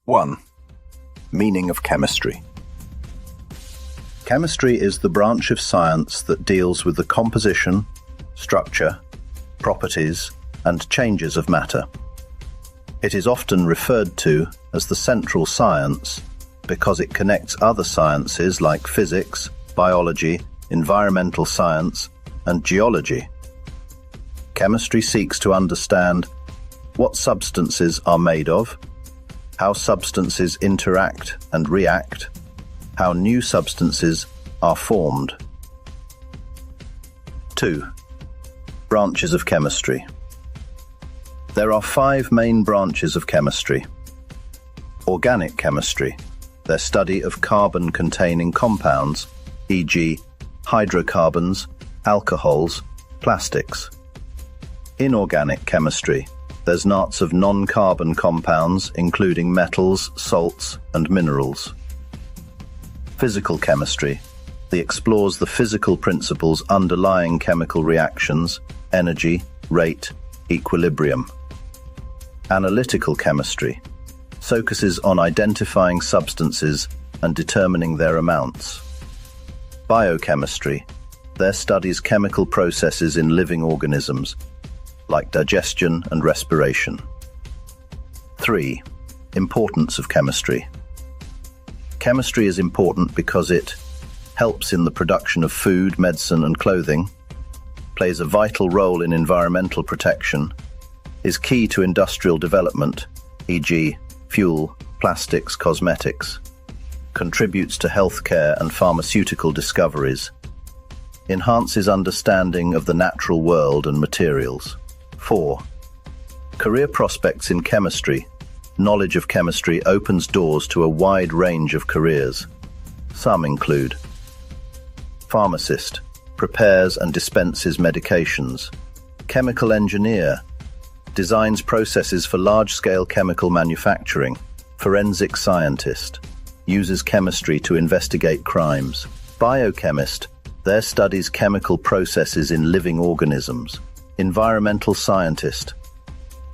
1. Meaning of chemistry. Chemistry is the branch of science that deals with the composition, structure, properties, and changes of matter. It is often referred to as the central science because it connects other sciences like physics, biology, environmental science, and geology. Chemistry seeks to understand what substances are made of, how substances interact and react, how new substances are formed. 2. Branches of chemistry. There are 5 main branches of chemistry. Organic chemistry, their study of carbon-containing compounds, e.g., hydrocarbons, alcohols, plastics. Inorganic chemistry, there's lots of non-carbon compounds, including metals, salts, and minerals. Physical chemistry, explores the physical principles underlying chemical reactions, energy, rate, equilibrium. Analytical chemistry, focuses on identifying substances and determining their amounts. Biochemistry, studies chemical processes in living organisms, like digestion and respiration. 3. Importance of chemistry. Chemistry is important because it helps in the production of food, medicine, and clothing, plays a vital role in environmental protection, is key to industrial development, e.g., fuel, plastics, cosmetics, contributes to healthcare and pharmaceutical discoveries, enhances understanding of the natural world and materials. 4. Career prospects in chemistry. Knowledge of chemistry opens doors to a wide range of careers. Some include pharmacist, prepares and dispenses medications. Chemical engineer, designs processes for large-scale chemical manufacturing. Forensic scientist, uses chemistry to investigate crimes. Biochemist, studies chemical processes in living organisms. Environmental scientist,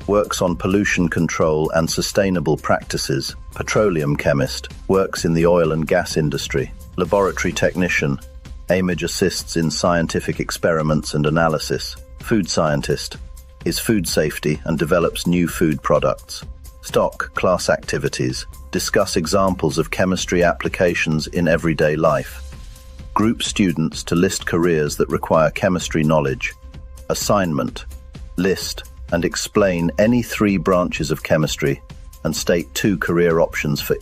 works on pollution control and sustainable practices. Petroleum chemist, works in the oil and gas industry. Laboratory technician, image assists in scientific experiments and analysis. Food scientist, is food safety and develops new food products. Stock class activities, discuss examples of chemistry applications in everyday life. Group students to list careers that require chemistry knowledge. Assignment, list and explain any 3 branches of chemistry and state 2 career options for each.